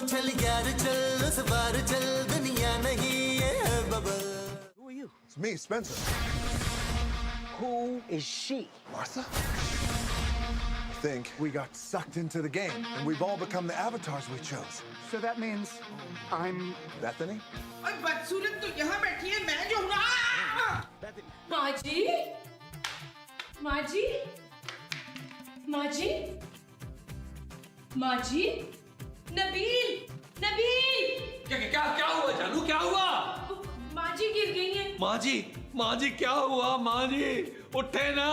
चल यार चल उस बार चल दुनिया नहीं ये bubble. Who are you? It's me, Spencer. Who is she? Martha? I think we got sucked into the game, and we've all become the avatars we chose. So that means I'm Bethany? और बदसूरत तो यहाँ बैठी है, मैं जो हूँ ना. माँ जी, माँ जी, माँ जी, माँ जी, नबील, नबील. क्या हुआ जानू, क्या हुआ? माँ जी गिर गई हैं. माँ जी क्या हुआ? माँ जी उठे ना.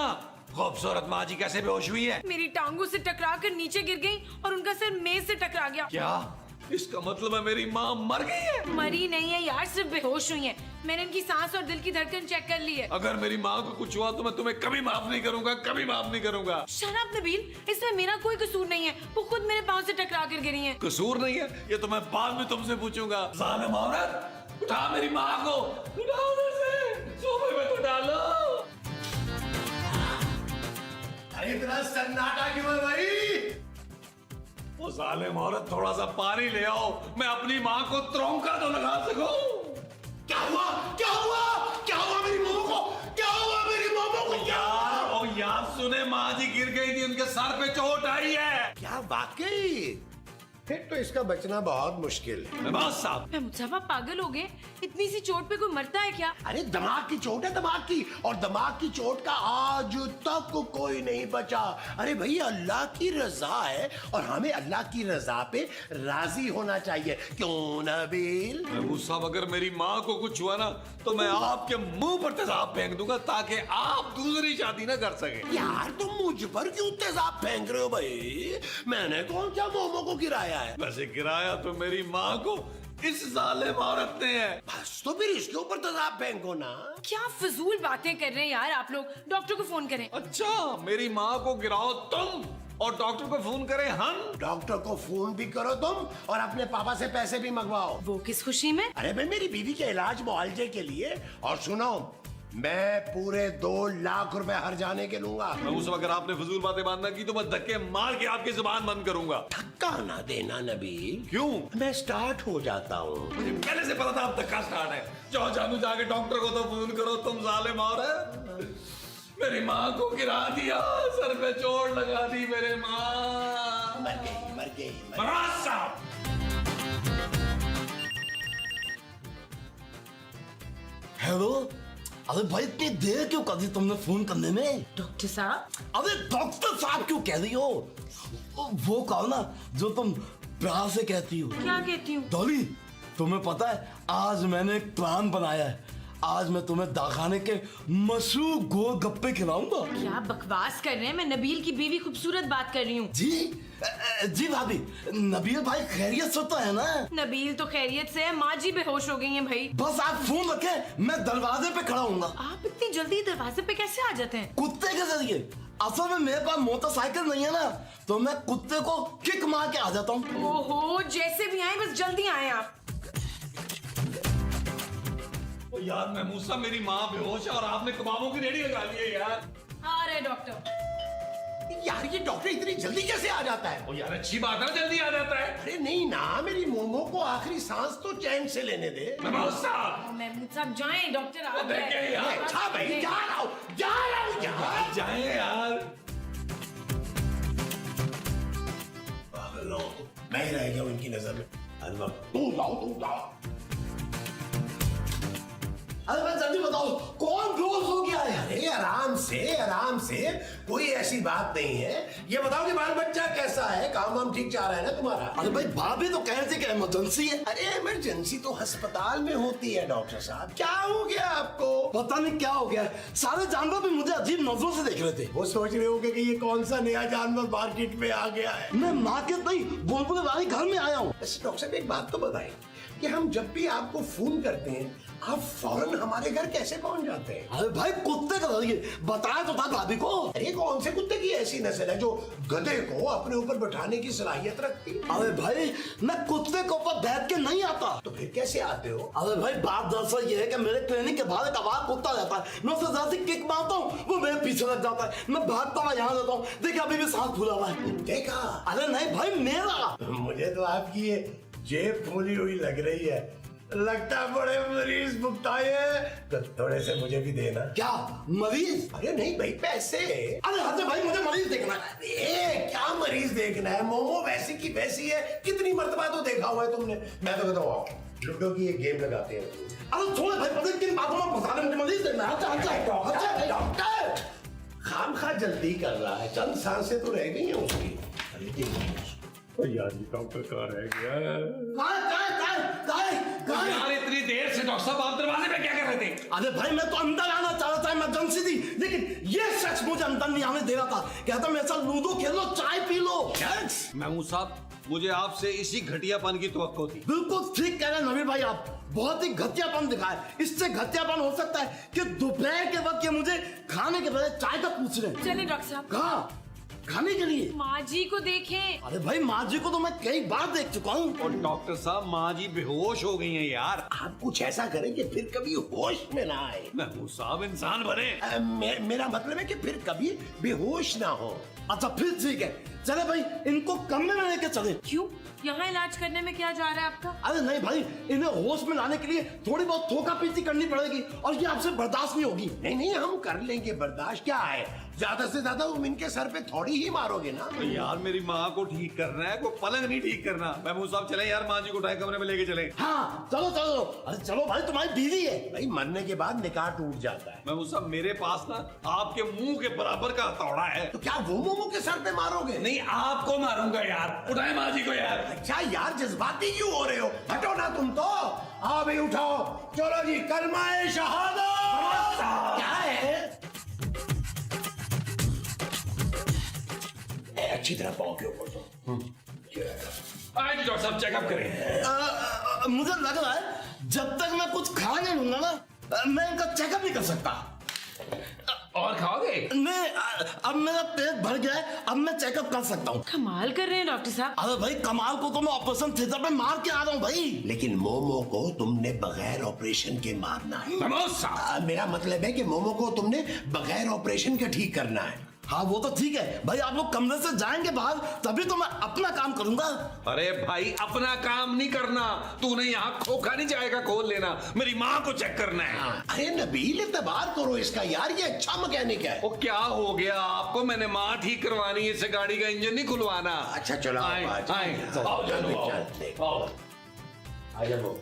खूबसूरत माँ जी कैसे बेहोश हुई है? मेरी टांगों से टकरा कर नीचे गिर गई और उनका सिर मेज से टकरा गया. क्या इसका मतलब है मेरी माँ मर गई है? मरी नहीं है यार, सिर्फ बेहोश हुई हैं. मैंने इनकी सांस और दिल की धड़कन चेक कर ली है. अगर मेरी माँ को कुछ हुआ तो मैं तुम्हें कभी माफ नहीं करूंगा, कभी माफ नहीं करूंगा. शराब नबील, इसमें मेरा कोई कसूर नहीं है. वो खुद मेरे पाँव से टकरा कर गिरी हैं. कसूर नहीं है ये तो मैं बाद में तुमसे पूछूंगा. जालिम औरत, उठा मेरी माँ को, उठाओ उधर से, सोफे में तो डालो. इतना सन्नाटा क्यों है भाई? वो जालिम औरत, थोड़ा सा पानी ले आओ, मैं अपनी माँ को त्रौंका तो लगा सकूं. क्या हुआ? क्या हुआ? क्या हुआ मेरी मोमो को? क्या हुआ मेरी मोमो को? यार सुने, माँ जी गिर गई थी, उनके सर पे चोट आई है. क्या वाकई? फिर तो इसका बचना बहुत मुश्किल है. नवाज साहब, महमूद साहब, आप पागल हो गए? इतनी सी चोट पे कोई मरता है क्या? अरे दिमाग की चोट है, दिमाग की. और दिमाग की चोट का आज तक कोई नहीं बचा. अरे भाई अल्लाह की रजा है और हमें अल्लाह की रजा पे राजी होना चाहिए. क्यों नबील? महमूद साहब, अगर मेरी माँ को कुछ हुआ ना तो मैं आपके मुंह पर तेजाब फेंक दूंगा ताकि आप दूसरी शादी ना कर सके. यार तुम मुझ पर क्यों तेजाब फेंक रहे हो भाई? मैंने कौन सा मोमो को गिराया है? वैसे गिराया तो मेरी माँ को इस जालिम औरत ने है. बस तो फिर इसके ऊपर तेजाब फेंको ना. क्या फजूल बातें कर रहे हैं यार आप लोग. डॉक्टर को फोन करें. अच्छा, मेरी माँ को गिराओ तुम और डॉक्टर को फोन करें हम. डॉक्टर को फोन भी करो तुम और अपने पापा से पैसे भी मंगवाओ. वो किस खुशी में? अरे भाई मेरी बीवी के इलाज मुआवजे के लिए. और सुनो, मैं पूरे 2 लाख रुपए हर जाने के लूंगा. मैं उस वक्त अगर आपने फजूल बातें बांधना की तो मैं धक्के मार के आपकी जुबान बंद करूंगा. धक्का ना देना नबील. क्यों? मैं स्टार्ट हो जाता हूँ. मुझे पहले से पता था आप धक्का स्टार्ट है. जाओ जानू, जाके डॉक्टर को तो फोन करो. तुम जालिम औरत, मेरी माँ को गिरा दिया, सर पे चोट लगा दी मेरे माँ. मर गई, मर गई, मर गई. नवाज साहब, हेलो. अरे भाई इतनी देर क्यों कर दी तुमने फोन करने में? डॉक्टर साहब. अरे डॉक्टर साहब क्यों कह रही हो? वो कहो ना जो तुम प्यार से कहती हो. क्या कहती हूँ? डॉली, तुम्हें पता है आज मैंने एक प्लान बनाया है. आज मैं तुम्हें दाखाने के मशहूर गोलगप्पे खिलाऊंगा. क्या बकवास कर रहे हैं? मैं नबील की बीवी खूबसूरत बात कर रही हूँ. जी भाभी, नबील भाई खैरियत से तो है ना? नबील तो खैरियत से है, माँ जी बेहोश हो गई हैं भाई. बस आप फोन रखें, मैं दरवाजे पे खड़ा हूँगा. आप इतनी जल्दी दरवाजे पे कैसे आ जाते हैं? कुत्ते के जरिए. असल में मेरे पास मोटरसाइकिल नहीं है ना, तो मैं कुत्ते को किक मार के आ जाता हूँ. ओहो, जैसे भी आए बस जल्दी आए आप. यार महमूद साहब, मेरी माँ बेहोश है और आपने कबाबों की रेडी लगा ली है यार. आ रहे डॉक्टर. यार ये डॉक्टर इतनी जल्दी कैसे आ जाता है? ओ यार, अच्छी बात है, जल्दी आ जाता है. अरे नहीं ना, मेरी मोमो को आखिरी सांस तो चैन से लेने दे. महमूद साहब, महमूद साहब जाएं, डॉक्टर आ गए. देखें यार. अच्छा भाई, जा रहा हूँ, जा रहा हूँ, जा. जाए यार. मैं ही रह गया हूँ इनकी नजर में. अरे बाप, तू जाओ. अरे भाई जल्दी बताओ, कौन बेहोश हो गया है? अरे आराम से, कोई ऐसी बात नहीं है. ये बताओ कि बाल बच्चा कैसा है? काम वाम ठीक जा रहा है ना तुम्हारा? अरे भाई भाभी तो कह रही थी कि इमरजेंसी है. अरे इमरजेंसी तो अस्पताल में होती है डॉक्टर साहब. क्या हो गया आपको? पता नहीं क्या हो गया. सारे जानवर भी मुझे अजीब नजरों से देख रहे थे. वो सोच रहे हो कि ये कौन सा नया जानवर मार्केट में आ गया है. मैं मार्केट नहीं, बुलबुल वाली घर में आया हूँ. डॉक्टर साहब एक बात तो बताएं कि हम जब भी आपको फोन करते हैं आप फौरन हमारे घर कैसे पहुंच जाते हैं? अरे भाई कुत्ते का जरिए बताया तो था भाभी को. अरे कौन से कुत्ते की ऐसी नस्ल है जो गधे को अपने ऊपर बैठाने की सलाहियत रखती है? अरे भाई मैं कुत्ते के ऊपर बैठ के नहीं आता. तो फिर कैसे आते हो? अरे भाई बात दरअसल ये है कि मेरे क्लिनिक के बाहर एक आवाज कुत्ता रहता है. मैं उसे जरा सी किक मारता हूँ, वो मेरे पीछे लग जाता है. मैं भागता हुआ यहाँ रहता हूँ. देखिए अभी भी सांस फूला हुआ है. देखा? अरे नहीं भाई मेरा. मुझे तो आपकी ये जेब फूली हुई लग रही है, लगता है बड़े मरीज भुगताए हैं। तो थोड़े से मुझे भी देना। क्या मरीज? अरे नहीं भाई, पैसे। अरे हद भाई, मुझे मरीज देखना है। अरे क्या मरीज देखना है, मोमो वैसी की वैसी है। कितनी मर्तबा तो देखा हुआ है तुमने। मैं तो कहता हूँ लूडो की एक गेम लगाते हैं। अरे छोड़ भाई, पता किन बातों में फंसा रहे, मुझे मरीज देखना है। डॉक्टर खामखा जल्दी कर रहा है, चंद सांसें तो रह गई हैं उसकी। अरे यार ये डॉक्टर कहाँ रह गया? यार इतनी देर से डॉक्टर साहब आप दरवाजे पे क्या कर रहे थे? अरे भाई मैं तो अंदर आना चाह रहा था, इमरजेंसी थी, लेकिन ये शख्स मुझे अंदर नहीं आने दे रहा था। कहता मेरे साथ लूडो खेल लो, चाय पी लो। महमूद साहब, मुझे आपसे इसी घटियापन की तवक्को थी। बिल्कुल ठीक कह रहे हैं नबील भाई, आप बहुत ही घटियापन दिखाए। इससे घटियापन हो सकता है कि दोपहर के वक्त ये मुझे खाने के बजाय चाय का पूछ रहे हैं। चलिए डॉक्टर साहब। कहाँ? खाने के लिए? माँ जी को देखें। अरे भाई माँ जी को तो मैं कई बार देख चुका हूँ। और डॉक्टर साहब, माँ जी बेहोश हो गई हैं यार। आप कुछ ऐसा करें कि फिर कभी होश में ना आए। महमूद साहब इंसान बने। मेरा मतलब है कि फिर कभी बेहोश ना हो। अच्छा फिर ठीक है, चले भाई इनको कमरे में लेके चले। क्यों? यहाँ इलाज करने में क्या जा रहा है आपका? अरे नहीं भाई, इन्हें होश में लाने के लिए थोड़ी बहुत थोका पीती करनी पड़ेगी और ये आपसे बर्दाश्त नहीं होगी। नहीं नहीं, हम कर लेंगे बर्दाश्त। क्या है, ज्यादा से ज्यादा तुम इनके सर पे थोड़ी ही मारोगे ना। तो यार मेरी माँ को ठीक करना है, कोई पलंग नहीं ठीक करना। महमूद साहब चले यार, माँ जी को उठाए कमरे में लेके चले। हाँ चलो चलो। अरे चलो भाई, तुम्हारी बीवी है। भाई मरने के बाद निकाह टूट जाता है। महमूद साहब, मेरे पास ना आपके मुंह के बराबर का हथौड़ा है। तो क्या वो मोमो के सर पे मारोगे? नहीं, आपको मारूंगा यार। उठाए माँ जी को यार। अच्छा यार, जज्बाती क्यों हो रहे हो? हटो ना तुम तो। हाँ भाई उठाओ, चलो जी, कलमाए शहादत। क्या है? अच्छी तरह पाँव के ऊपर तो। आज डॉक्टर साहब चेकअप करें। मुझे लग रहा है जब तक मैं कुछ खा नहीं लूंगा ना, मैं इनका चेकअप नहीं कर सकता। और खाओगे? नहीं, अब मेरा पेट भर गया है, अब मैं चेकअप कर सकता हूँ। कमाल कर रहे हैं डॉक्टर साहब। अरे भाई कमाल को तो मैं ऑपरेशन थिएटर पे मार के आ रहा हूँ भाई। लेकिन मोमो को तुमने बगैर ऑपरेशन के मारना है। महमूद साहब, मेरा मतलब है कि मोमो को तुमने बगैर ऑपरेशन के ठीक करना है। हाँ वो तो ठीक है भाई, आप लोग कमरे से जाएंगे बाहर तभी तो मैं अपना काम करूंगा। अरे भाई अपना काम नहीं करना, तूने यहाँ खोखा नहीं जाएगा खोल लेना, मेरी माँ को चेक करना है। अरे नबील, इत्तेबार करो इसका यार, ये अच्छा मैकेनिक है। वो क्या हो गया आपको? मैंने माँ ठीक करवानी है, इससे गाड़ी का इंजन नहीं खुलवाना। अच्छा चलो आए, आए, आओ, चलो, आओ। आ जाओ।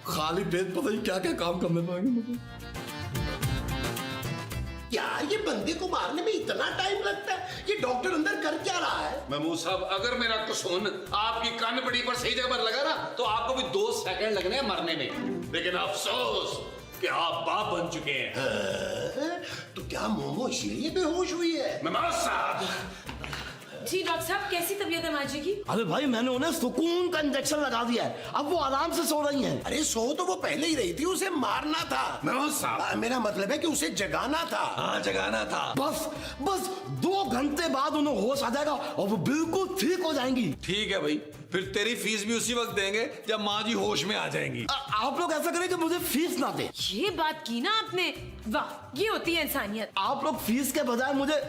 खाली पेट पता नहीं क्या क्या काम करने पड़ेंगे मुझे। यार ये बंदे को मारने में इतना टाइम लगता है, ये डॉक्टर अंदर कर क्या रहा है? महमूद साहब, अगर मेरा कुसून आपकी कान पड़ी पर सही जगह पर लगा ना, तो आपको भी 2 सेकंड लगने हैं मरने में। लेकिन अफसोस कि आप बाप बन चुके हैं। तो क्या मोमो इसीलिए बेहोश हुई है? महमूद साहब, जी डॉक्टर साहब, कैसी तबीयत है माँ जी की? अरे भाई मैंने उन्हें सुकून का इंजेक्शन लगा दिया है, अब वो आराम से सो रही हैं। अरे सो तो वो पहले ही रही थी, उसे मारना था। महमूद साहब, मेरा मतलब है कि उसे जगाना था। हाँ जगाना था। बस 2 घंटे बाद उन्हें होश आ जाएगा और वो बिल्कुल ठीक हो जाएंगी। ठीक है भाई, फिर तेरी फीस भी उसी वक्त देंगे जब माँ जी होश में आ जाएंगी। आप लोग ऐसा करें कि मुझे फीस ना दे। ये बात की ना आपने, वाह, ये होती है इंसानियत। आप लोग फीस के बजाय मुझे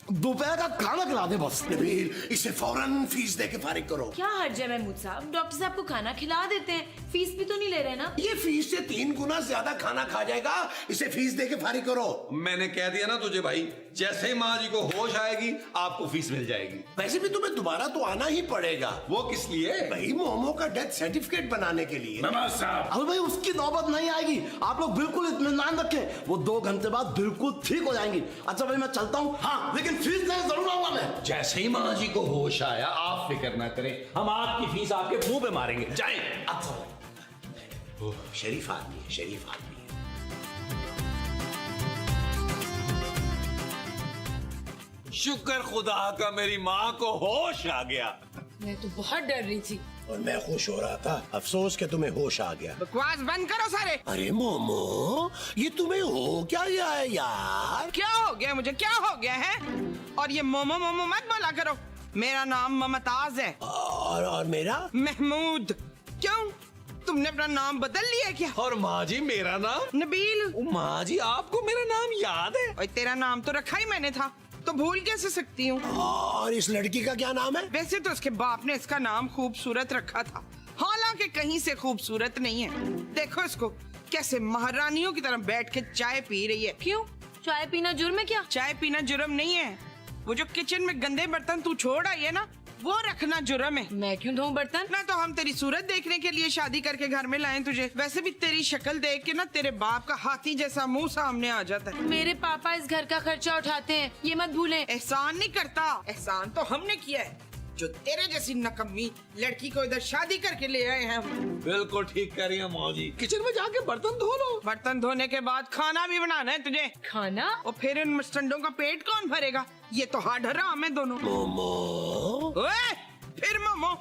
दोपहर का खाना खिला दे बस। नबील, इसे फौरन फीस दे के फारिग करो। क्या हर्ज है महमूद साहब, डॉक्टर साहब को खाना खिला देते हैं, फीस भी तो नहीं ले रहे ना। ये फीस से 3 गुना ज्यादा खाना खा जाएगा, इसे फीस दे के फारिग करो। मैंने कह दिया ना तुझे भाई, जैसे ही माँ जी को होश आएगी आपको फीस मिल जाएगी। वैसे भी तुम्हें दोबारा तो आना ही पड़ेगा। वो किस लिए? भाई मोमो का डेथ सर्टिफिकेट बनाने के लिए। महमूद साहब, अरे भाई उसकी नौबत नहीं आएगी, आप लोग बिल्कुल इत्मीनान रखें, वो 2 घंटे बाद बिल्कुल ठीक हो जाएंगी। अच्छा भाई मैं चलता हूँ, हाँ लेकिन फीस नहीं जरूर आऊंगा मैं। जैसे ही माँ जी को होश आया आप फिक्र ना करें, हम आपकी फीस आपके मुंह पे मारेंगे। जाए। अच्छा शरीफ आदमी है, शरीफ आदमी है। शुक्र खुदा का मेरी माँ को होश आ गया। मैं तो बहुत डर रही थी। और मैं खुश हो रहा था, अफसोस कि तुम्हें होश आ गया। बकवास बंद करो सारे। अरे मोमो, ये तुम्हें हो क्या गया है यार? क्या हो गया मुझे, क्या हो गया है? और ये मोमो मोमो मत बोला करो, मेरा नाम ममताज है। और मेरा? महमूद। क्यों, तुमने अपना नाम बदल लिया क्या? और माँ जी मेरा नाम? नबील। माँ जी आपको मेरा नाम याद है? और तेरा नाम तो रखा ही मैंने था, तो भूल कैसे सकती हूँ। और इस लड़की का क्या नाम है? वैसे तो इसके बाप ने इसका नाम खूबसूरत रखा था, हालांकि कहीं से खूबसूरत नहीं है। देखो इसको कैसे महारानियों की तरह बैठ के चाय पी रही है। क्यों? चाय पीना जुर्म है क्या? चाय पीना जुर्म नहीं है, वो जो किचन में गंदे बर्तन तू छोड़ आई है ना, वो रखना जुर्म है। मैं क्यों धोऊं बर्तन? ना तो हम तेरी सूरत देखने के लिए शादी करके घर में लाए तुझे, वैसे भी तेरी शक्ल देख के ना तेरे बाप का हाथी जैसा मुंह सामने आ जाता है। मेरे पापा इस घर का खर्चा उठाते हैं, ये मत भूलें। एहसान नहीं करता, एहसान तो हमने किया है, जो तेरे जैसी नकम्मी लड़की को इधर शादी करके ले आए हैं। बिल्कुल ठीक कह रही है माँ जी, किचन में जाके बर्तन धो लो। बर्तन धोने के बाद खाना भी बनाना है तुझे। खाना? और फिर इन मस्टंडों का पेट कौन भरेगा? ये तो हाड हराम है दोनों। मोमो। ओए, फिर मोमो?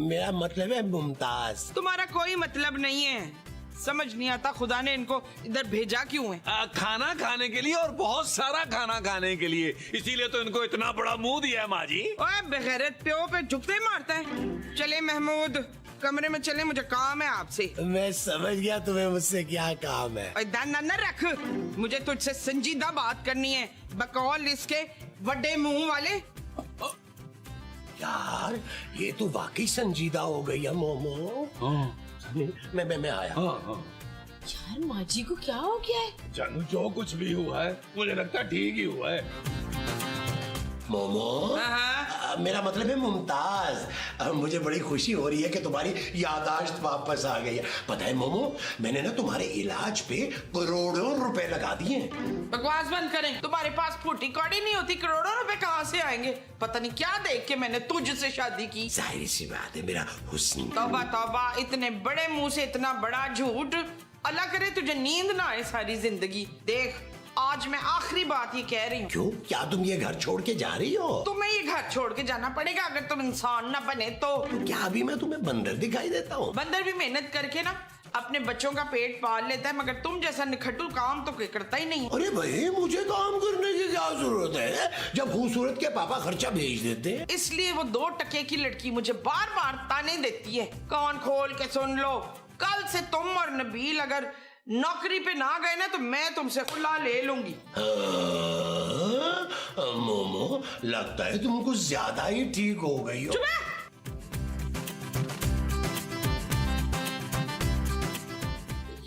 मेरा मतलब है मुमताज। तुम्हारा कोई मतलब नहीं है, समझ नहीं आता खुदा ने इनको इधर भेजा क्यों है। खाना खाने के लिए और बहुत सारा खाना खाने के लिए, इसीलिए तो इनको इतना बड़ा मुंह दिया है माँ जी। ओए बेगैरत प्यो पे झुकते मारता है। चले महमूद, कमरे में चले, मुझे काम है आपसे। मैं समझ गया तुम्हें मुझसे क्या काम है। दान न रख, मुझे तुझसे संजीदा बात करनी है, बकौल इसके बड़े मुंह वाले। यार ये तो वाकई संजीदा हो गई है मोमो। मैं आया। यार माँ जी को क्या हो गया है? जानू जो कुछ भी हुआ है मुझे लगता है ठीक ही हुआ है। मोमो, मेरा मतलब है मुमताज, मुझे बड़ी खुशी हो रही है कि तुम्हारी याददाश्त वापस आ गई है। पता है मोमो, मैंने ना तुम्हारे इलाज पे करोड़ों रुपए लगा दिए। बकवास बंद करें, तुम्हारे पास फूटी कौड़ी नहीं होती, करोड़ों रुपए कहाँ से आएंगे? पता नहीं क्या देख के मैंने तुझसे शादी की। जाहिर सी बात है, मेरा हुस्न। तौबा तौबा, इतने बड़े मुंह से इतना बड़ा झूठ। अल्लाह करे तुझे नींद ना आए सारी जिंदगी। देख, आज मैं आखिरी बात ही कह रही हूँ। क्यों? क्या तुम ये घर छोड़ के जा रही हो? तुम्हें ये घर छोड़ के जाना पड़ेगा अगर तुम इंसान ना बने तो। क्या अभी मैं तुम्हें बंदर दिखाई देता हूँ? बंदर भी मेहनत करके ना अपने बच्चों का पेट पाल लेता है, मगर तुम जैसा निखट्टू काम तो कोई करता ही नहीं। अरे भाई, मुझे काम करने की क्या जरूरत है जब खूबसूरत के पापा खर्चा भेज देते हैं। इसलिए वो 2 टके की लड़की मुझे बार बार ताने देती है। कान खोल के सुन लो, कल से तुम और नबील अगर नौकरी पे ना गए ना तो मैं तुमसे खुला ले लूंगी। मोमो, लगता है तुम कुछ ज्यादा ही ठीक हो गई हो।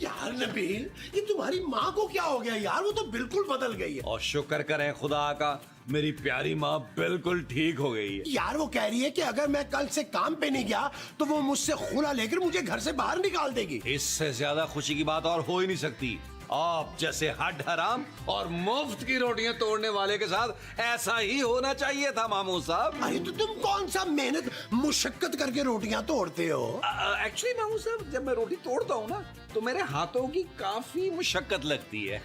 यार नबील, ये तुम्हारी माँ को क्या हो गया यार? वो तो बिल्कुल बदल गई है। और शुक्र करें खुदा का, मेरी प्यारी माँ बिल्कुल ठीक हो गई है। यार वो कह रही है कि अगर मैं कल से काम पे नहीं गया तो वो मुझसे खुला लेकर मुझे घर से बाहर निकाल देगी। इससे ज्यादा खुशी की बात और हो ही नहीं सकती। आप जैसे हड हराम और मुफ्त की रोटियां तोड़ने वाले के साथ ऐसा ही होना चाहिए था मामू साहब। अरे तो तुम कौन सा मेहनत मुशक्कत करके रोटियां तोड़ते हो? एक्चुअली मामू साहब, जब मैं रोटी तोड़ता हूँ ना तो मेरे हाथों की काफी मुशक्कत लगती है।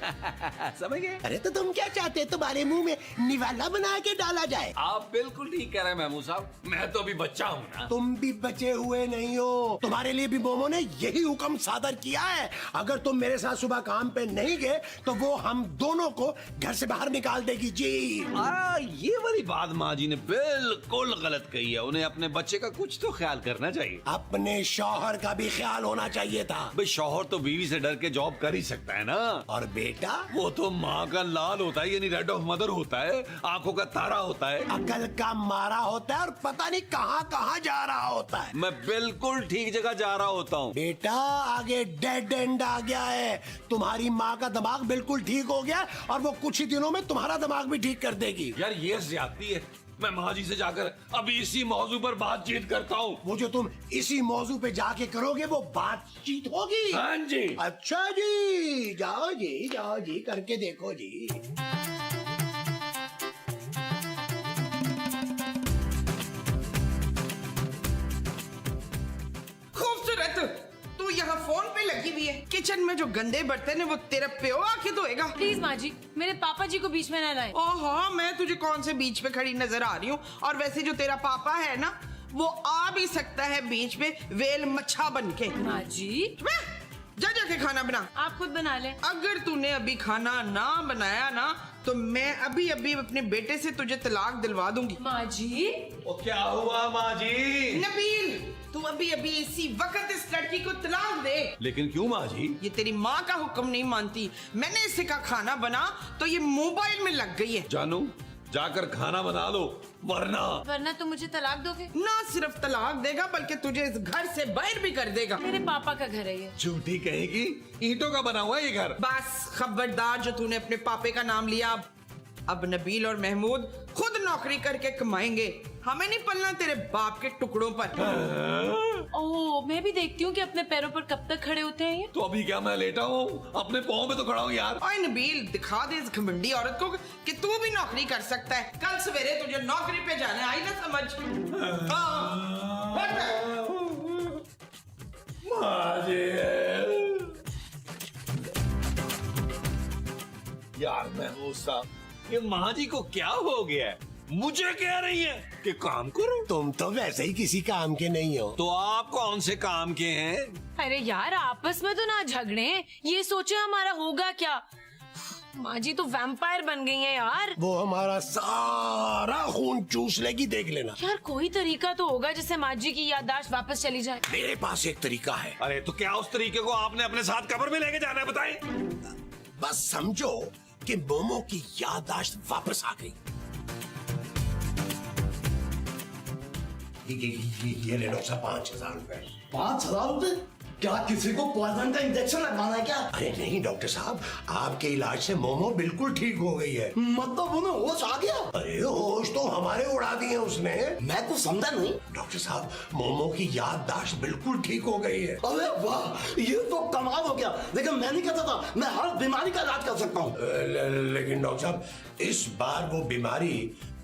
समझ गए? अरे तो तुम क्या चाहते हो, तुम्हारे मुंह में निवाला बना के डाला जाए? आप बिल्कुल ठीक कह रहे हैं मामू साहब, मैं तो अभी बच्चा हूँ ना। तुम भी बचे हुए नहीं हो, तुम्हारे लिए भी मोमो ने यही हुक्म सादर किया है। अगर तुम मेरे साथ सुबह काम पे नहीं गए तो वो हम दोनों को घर से बाहर निकाल देगी जी। ये वाली बात माँ जी ने बिल्कुल गलत कही है। उन्हें अपने बच्चे का कुछ तो ख्याल करना चाहिए। अपने शौहर का भी ख्याल होना चाहिए था। भाई शौहर तो बीवी से डर के जॉब कर ही सकता है ना। और बेटा, वो तो माँ का लाल होता है, यानी रेड ऑफ मदर होता है, आंखों का तारा होता है, अकल का मारा होता है और पता नहीं कहाँ कहाँ जा रहा होता है। मैं बिल्कुल ठीक जगह जा रहा होता हूँ। बेटा, आगे डेड एंड आ गया है। तुम्हारी माँ का दिमाग बिल्कुल ठीक हो गया और वो कुछ ही दिनों में तुम्हारा दिमाग भी ठीक कर देगी। यार ये ज्यादती है। मैं माँ जी से जाकर अभी इसी मौजू पर बातचीत करता हूँ। वो जो तुम इसी मौजू पे जाके करोगे वो बातचीत होगी। हाँ जी। अच्छा जी, जाओ जी करके देखो जी। खूबसूरत, तू यहाँ फोन पे लगी हुई है, किचन में जो गंदे बर्तन है वो तेरा प्यो आके धोएगा। प्लीज माँ जी, मेरे पापा जी को बीच में न लाए। ओहो, मैं तुझे कौन से बीच पे खड़ी नजर आ रही हूँ? और वैसे जो तेरा पापा है ना, वो आ भी सकता है बीच में वेल मच्छा बन के। माँ जी, जा जाके खाना बना। आप खुद बना ले। अगर तूने अभी खाना ना बनाया ना तो मैं अभी अभी अपने बेटे से तुझे तलाक दिलवा दूंगी। माँ जी, वो क्या हुआ माँ जी? नबील, तू अभी अभी इसी वक्त इस लड़की को तलाक दे। लेकिन क्यों माँ जी? ये तेरी माँ का हुक्म नहीं मानती। मैंने इसे कहा खाना बना तो ये मोबाइल में लग गई है। जानू, जाकर खाना बना लो, वरना तो मुझे तलाक दोगे? ना सिर्फ तलाक देगा बल्कि तुझे इस घर से बाहर भी कर देगा। मेरे पापा का घर है ये। झूठी कहेगी, ईंटों का बना हुआ है ये घर। बस खबरदार, जो तूने अपने पापे का नाम लिया। अब नबील और महमूद खुद नौकरी करके कमाएंगे, हमें नहीं पलना तेरे बाप के टुकड़ों पर। ओह, मैं भी देखती हूँ कि अपने पैरों पर कब तक खड़े होते हैं ये। तो अभी क्या मैं लेटा हूँ? अपने पाँव पे तो खड़ा हूँ यार। ओए नबील, दिखा दे इस घमंडी औरत को कि तू भी नौकरी कर सकता है। कल सवेरे तुझे नौकरी पे जाना है, आई ना समझ? हाँ, हट यार महमूद साहब, ये माँ जी को क्या हो गया है? मुझे कह रही है कि काम करो। तुम तो वैसे ही किसी काम के नहीं हो। तो आप कौन से काम के हैं? अरे यार, आपस में तो ना झगड़े, ये सोचे हमारा होगा क्या। माँ जी तो वैम्पायर बन गई हैं यार। वो हमारा सारा खून चूस लेगी, देख लेना। यार कोई तरीका तो होगा जिससे माँ जी की याददाश्त वापस चली जाए। मेरे पास एक तरीका है। अरे तो क्या उस तरीके को आपने अपने साथ कब्र में लेके जाना है, बताएं? बस समझो कि मोमो की याददाश्त वापस आ गई। ये ले लो सब 5,000 रुपए। 5,000 रुपए? क्या किसी को पॉइजन का इंजेक्शन लगवाना है क्या? अरे नहीं डॉक्टर साहब, आपके इलाज से मोमो बिल्कुल ठीक हो गई है। मतलब उन्हें होश आ गया? अरे होश तो हमारे उड़ा दिए उसने। मैं कुछ समझा नहीं। डॉक्टर साहब, मोमो की याददाश्त बिल्कुल ठीक हो गई है। अरे वाह, ये तो कमाल हो गया। लेकिन मैं नहीं कहता था मैं हर बीमारी का इलाज कर सकता हूँ। लेकिन डॉक्टर साहब, इस बार वो बीमारी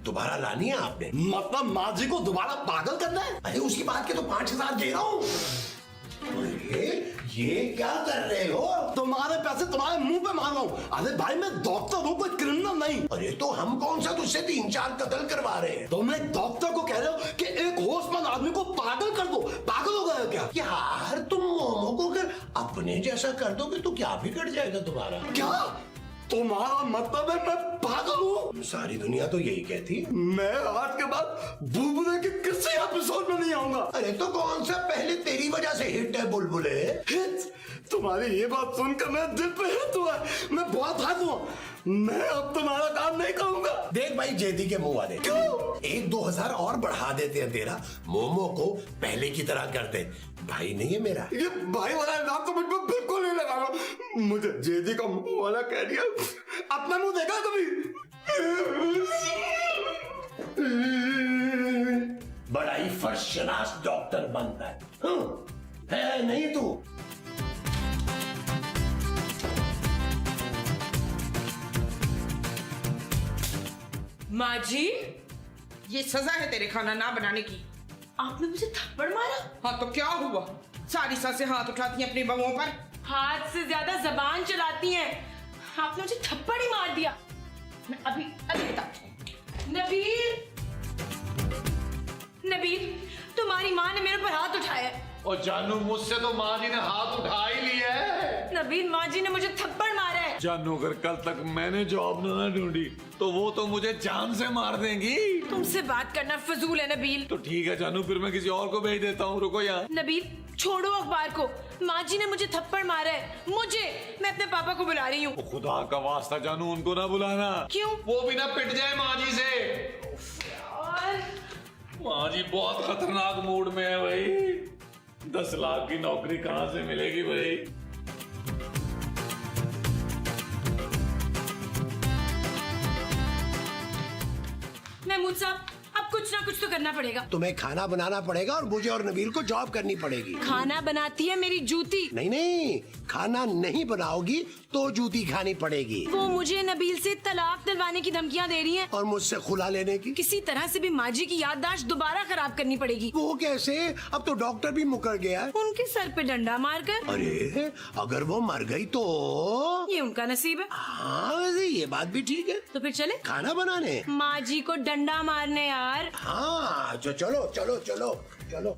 दोबारा लानी है आपने। मतलब माँ जी को दोबारा पागल करना है? अरे उसकी बात के तो 5,000 दे रहा हूँ। अरे ये क्या कर रहे हो? तुम्हारे पैसे तुम्हारे मुंह पे मार रहा हूँ। अरे भाई, मैं डॉक्टर हूँ, कोई क्रिमिनल नहीं। अरे तो हम कौन सा तुझसे 3-4 कत्ल करवा रहे हैं? तुम एक डॉक्टर को कह रहे हो कि एक होशमंद आदमी को पागल कर दो। पागल हो गए हो क्या? यार तुम मोमो को अगर अपने जैसा कर दोगे तो क्या बिगड़ जाएगा तुम्हारा? क्या तुम्हारा मतलब है मैं पागल हूँ? सारी दुनिया तो यही कहती है। मैं आज के बाद बुलबुले के किसी एपिसोड में नहीं आऊंगा। अरे तो कौन सा पहले तेरी वजह से हिट है बुलबुले? हिट? तुम्हारी ये बात सुनकर मेरे दिल पे हिट हुआ। मैं बहुत हाथ हुआ। मैं अब तुम्हारा काम नहीं करूंगा। देख भाई, जेदी के मुंह वाले, क्यों? 1-2 हजार और बढ़ा देते हैं तेरा। मोमो को पहले की तरह कर दे। भाई नहीं है मेरा। ये भाई वाला नाम तो मुझ पर बिल्कुल नहीं लगाना। मुझे जेदी का मुंह वाला कह दिया। अपना मुंह देखा कभी? बड़ा ही फर्शनाश डॉक्टर बनता है नहीं तू? माँ जी, ये सजा है तेरे खाना ना बनाने की। आपने मुझे थप्पड़ मारा? हाँ तो क्या हुआ? सारी सासें हाथ उठाती हैं अपनी बहुओं पर। हाथ से ज्यादा जबान चलाती हैं। आपने मुझे थप्पड़ ही मार दिया। मैं अभी बताती हूँ। नबील, तुम्हारी माँ ने मेरे पर हाथ उठाया है। और जानू, मुझसे तो माँ जी ने हाथ उठा ही लिया है। नबील, माँ जी ने मुझे थप्पड़ मारा है। जानू, अगर कल तक मैंने जॉब ना ढूंढी तो वो तो मुझे जान से मार देंगी। तुमसे बात करना फजूल है नबील। तो ठीक है जानू, फिर मैं किसी और को भेज देता हूँ। रुको यहाँ। नबील, छोड़ो अखबार को। माँ जी ने मुझे थप्पड़ मारा है। मैं अपने पापा को बुला रही हूँ। खुदा का वास्ता जानू, उनको ना बुलाना। क्यों? वो भी ना पिट जाए माँ जी से। माँ जी बहुत खतरनाक मूड में है भाई। 10 लाख की नौकरी कहाँ से मिलेगी भाई? महमूद साहब, अब कुछ ना कुछ तो करना पड़ेगा। तुम्हें खाना बनाना पड़ेगा और मुझे और नबील को जॉब करनी पड़ेगी। खाना बनाती है मेरी जूती। नहीं, खाना नहीं बनाओगी तो जूती खानी पड़ेगी। वो मुझे नबील से तलाक दिलवाने की धमकियां दे रही हैं। और मुझसे खुला लेने की। किसी तरह से भी माँ जी की याददाश्त दोबारा खराब करनी पड़ेगी। वो कैसे? अब तो डॉक्टर भी मुकर गया है। उनके सर पे डंडा मारकर। अरे अगर वो मर गई तो? ये उनका नसीब है। हाँ वैसे ये बात भी ठीक है। तो फिर चले खाना बनाने? माँ जी को डंडा मारने यार। हाँ चलो चलो चलो चलो।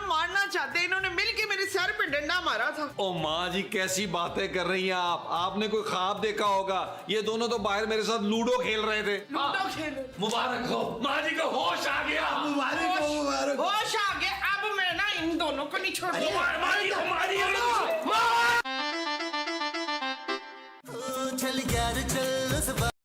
मारना चाहते, इन्होंने मिलके मेरे सर पे डंडा मारा था। ओ माँ जी कैसी बातें कर रही हैं आप? आपने कोई ख्वाब देखा होगा। ये दोनों तो बाहर मेरे साथ लूडो खेल रहे थे। लूडो खेल। मुबारक हो माँ जी को, होश आ गया। मुबारक हो, मुबारक हो। होश आ गया। अब मैं ना इन दोनों को नहीं छोड़ूंगा। चल यार चल उस